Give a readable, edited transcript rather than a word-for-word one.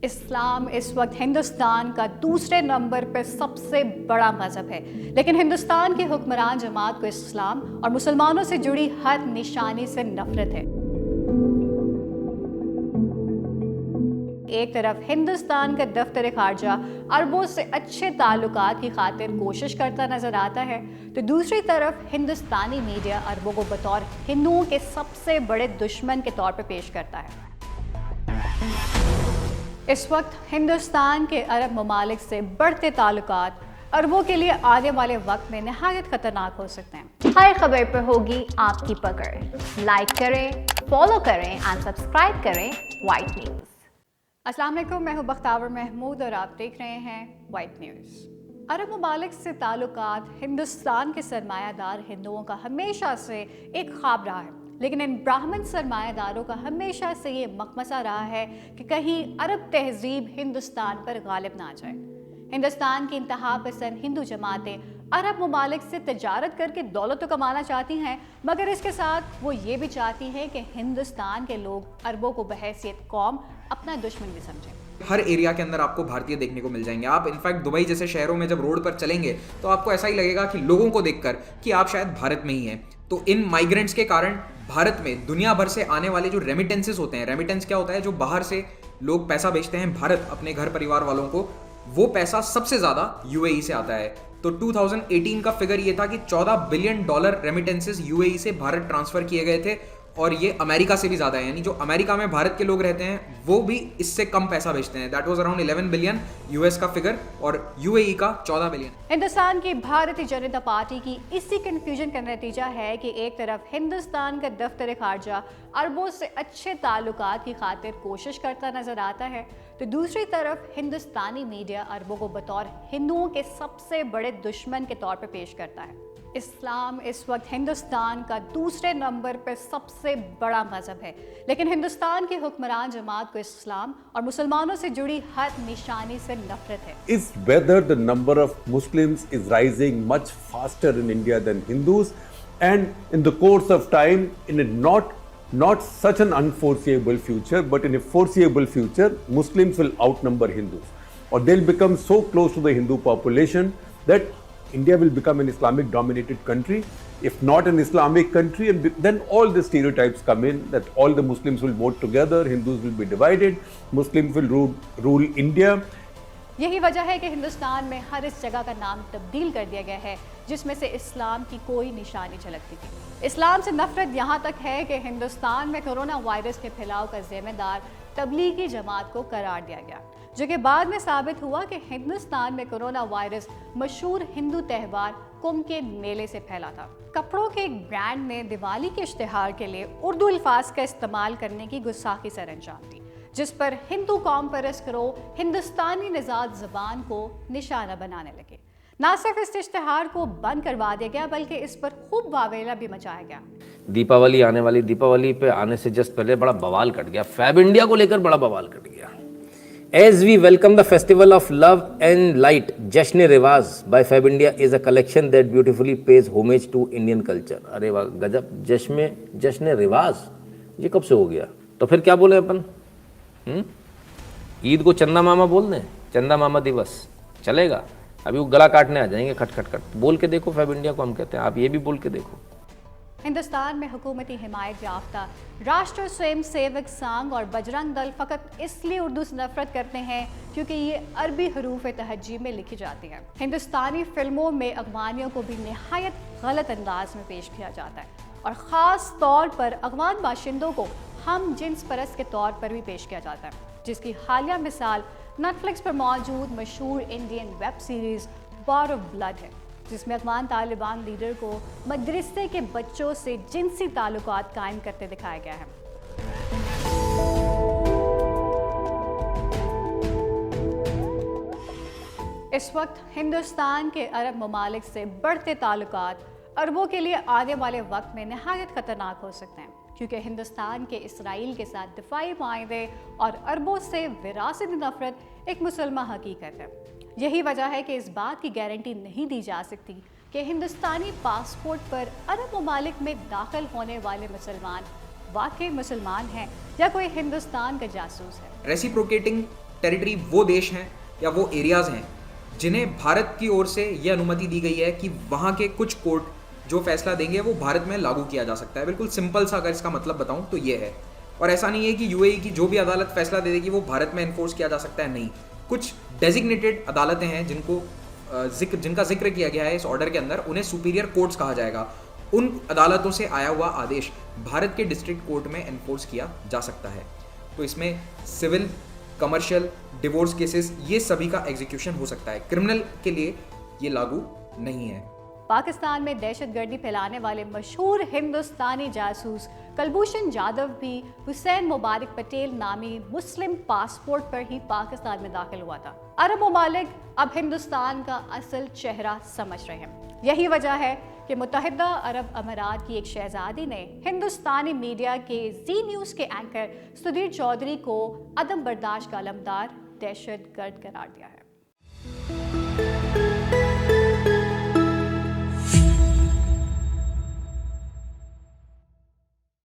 इस्लाम इस वक्त हिंदुस्तान का दूसरे नंबर पर सबसे बड़ा मजहब है, लेकिन हिंदुस्तान की हुक्मरान जमात को इस्लाम और मुसलमानों से जुड़ी हर निशानी से नफरत है। एक तरफ हिंदुस्तान का दफ्तर खारजा अरबों से अच्छे ताल्लुकात की खातिर कोशिश करता नजर आता है, तो दूसरी तरफ हिंदुस्तानी मीडिया अरबों को बतौर हिंदुओं के सबसे बड़े दुश्मन के तौर पर पेश करता है। इस वक्त हिंदुस्तान के अरब ममालिक से बढ़ते ताल्लुकात अरबों के लिए आने वाले वक्त में नहायत खतरनाक हो सकते हैं। हर खबर पर होगी आपकी पकड़। लाइक करें, फॉलो करें एंड सब्सक्राइब करें वाइट न्यूज। अस्सलाम वालेकुम, मैं हूं बख्तावर महमूद और आप देख रहे हैं वाइट न्यूज। अरब ममालिक से ताल्लुकात हिंदुस्तान के सरमायादार हिंदुओं का हमेशा से एक ख्वाब रहा है, लेकिन इन ब्राह्मण सरमायादारों का हमेशा से ये मकमसा रहा है कि कहीं अरब तहजीब हिंदुस्तान पर गालिब ना आ जाए। हिंदुस्तान की इंतहा पसंद हिंदू जमातें अरब ममालिक से तजारत करके दौलत तो कमाना चाहती हैं, मगर इसके साथ वो ये भी चाहती हैं कि हिंदुस्तान के लोग अरबों को बहैसियत कौम अपना दुश्मन भी समझें। हर एरिया के अंदर आपको भारतीय देखने को मिल जाएंगे। आप इनफैक्ट दुबई जैसे शहरों में जब रोड पर चलेंगे तो आपको ऐसा ही लगेगा कि लोगों को देखकर कि आप शायद भारत में ही हैं। तो इन माइग्रेंट्स के कारण भारत में दुनिया भर से आने वाले जो रेमिटेंसेस होते हैं, रेमिटेंस क्या होता है, जो बाहर से लोग पैसा भेजते हैं भारत अपने घर परिवार वालों को, वो पैसा सबसे ज्यादा यूएई से आता है। तो 2018 का फिगर ये था कि $14 बिलियन रेमिटेंसेस यूएई से भारत ट्रांसफर किए गए थे, और ये अमेरिका से भी ज्यादा है। यानी जो अमेरिका में भारत के लोग रहते हैं वो भी इससे कम पैसा भेजते हैं। That was around 11 billion US का फिगर और यूएई का 14 बिलियन। हिंदुस्तान की भारतीय जनता पार्टी की इसी कंफ्यूजन का नतीजा है कि एक तरफ हिंदुस्तान का दफ्तर खारजा अरबों से अच्छे ताल्लुकात की खातिर कोशिश करता नजर आता है, तो दूसरी तरफ हिंदुस्तानी मीडिया अरबों को बतौर हिंदुओं के सबसे बड़े दुश्मन के तौर पर पेश करता है। इस्लाम इस वक्त हिंदुस्तान का दूसरे नंबर पर सबसे बड़ा मजहब है, लेकिन हिंदुस्तान की हुक्मरान जमात को इस्लाम और मुसलमानों से जुड़ी हर निशानी से नफरत है। Is whether the number of Muslims is rising much faster in India than Hindus, and in the course of time, in a not such an unforeseeable future, but in a foreseeable future, Muslims will outnumber Hindus, or they'll become so close to the Hindu population that India will become an Islamic dominated country, if not an Islamic country, and then all the stereotypes come in that all the Muslims will vote together, Hindus will be divided, Muslims will rule India. यही वजह है कि हिंदुस्तान में हर इस जगह का नाम तब्दील कर दिया गया है जिसमें से इस्लाम की कोई निशानी झलकती थी। इस्लाम से नफरत यहाँ तक है कि हिंदुस्तान में कोरोना वायरस के फैलाव का जिम्मेदार तबलीगी जमात को करार दिया गया, जो कि बाद में साबित हुआ कि हिंदुस्तान में कोरोना वायरस मशहूर हिंदू त्यौहार कुंभ के मेले से फैला था। कपड़ों के एक ब्रांड ने दिवाली के इश्तिहार के लिए उर्दू अल्फाज का इस्तेमाल करने की गुस्ताखी सर अंजाम दी, जिस पर हिंदू कौम परस्त गिरोह हिंदुस्तानी निजात ज़बान को निशाना बनाने लगे। न सिर्फ इस इश्तिहार को बंद करवा दिया गया, बल्कि इस पर खूब वावेला भी मचाया गया। दीपावली आने वाली, दीपावली पे आने से जस्ट पहले बड़ा बवाल कट गया, फैब इंडिया को लेकर बड़ा बवाल कट गया। As we welcome the festival of love and light, Jashn-e-Riwaz by Fab India is a collection that beautifully pays homage to Indian culture. अरे वाह गजब, जश्न-ए-रिवाज ये कब से हो गया? तो फिर क्या बोले अपन? ईद को चंदा मामा बोल दें, चंदा मामा दिवस चलेगा? अभी वो गला काटने आ जाएंगे, खट खट खट। बोल के देखो फैब इंडिया को हम कहते हैं, आप ये भी बोल के देखो। हिंदुस्तान में हुकूमती हिमायत याफ्ता राष्ट्र स्वयं सेवक संघ और बजरंग दल फ़कत इसलिए उर्दू से नफरत करते हैं क्योंकि ये अरबी हरूफ तहज्जी में लिखी जाती हैं। हिंदुस्तानी फिल्मों में अगवानियों को भी नहायत गलत अंदाज में पेश किया जाता है, और ख़ास तौर पर अगवान बाशिंदों को हम जिन्स परस्त के तौर पर भी पेश किया जाता है, जिसकी हालिया मिसाल नेटफ्लिक्स पर मौजूद मशहूर Indian web series war of blood है, जिसमें अफगान तालिबान लीडर को मदरसे के बच्चों से जिनसी ताल्लुकात कायम करते दिखाया गया है। इस वक्त हिंदुस्तान के अरब ममालिक से बढ़ते ताल्लुकात अरबों के लिए आने वाले वक्त में नहायत खतरनाक हो सकते हैं, क्योंकि हिंदुस्तान के इसराइल के साथ दिफाई मायदे और अरबों से विरासती नफरत एक मुसलमान हकीकत है। यही वजह है कि इस बात की गारंटी नहीं दी जा सकती कि हिंदुस्तानी पासपोर्ट पर अरब ममालिक में दाखिल होने वाले मुसलमान वाकई मुसलमान हैं या कोई हिंदुस्तान का जासूस है। रेसिप्रोकेटिंग टेरिटरी वो देश हैं या वो एरियाज हैं जिन्हें भारत की ओर से ये अनुमति दी गई है कि वहाँ के कुछ कोर्ट जो फैसला देंगे वो भारत में लागू किया जा सकता है। बिल्कुल सिंपल सा अगर इसका मतलब बताऊँ तो ये है। और ऐसा नहीं है कि यूएई की जो भी अदालत फैसला दे देगी वो भारत में एनफोर्स किया जा सकता है, नहीं। कुछ डेजिग्नेटेड अदालतें हैं जिनका जिक्र किया गया है इस ऑर्डर के अंदर, उन्हें सुपीरियर कोर्ट्स कहा जाएगा। उन अदालतों से आया हुआ आदेश भारत के डिस्ट्रिक्ट कोर्ट में एनफोर्स किया जा सकता है। तो इसमें सिविल, कमर्शियल, डिवोर्स केसेस, ये सभी का एग्जीक्यूशन हो सकता है। क्रिमिनल के लिए ये लागू नहीं है। पाकिस्तान में दहशतगर्दी फैलाने वाले मशहूर हिंदुस्तानी जासूस कुलभूषण जाधव भी हुसैन मुबारक पटेल नामी मुस्लिम पासपोर्ट पर ही पाकिस्तान में दाखिल हुआ था। अरब ममालिक अब हिंदुस्तान का असल चेहरा समझ रहे हैं। यही वजह है कि मुत्तहिदा अरब अमीरात की एक शहजादी ने हिंदुस्तानी मीडिया के जी न्यूज़ के एंकर सुधीर चौधरी को अदम बर्दाश्त का अलमदार दहशतगर्द करार दिया है।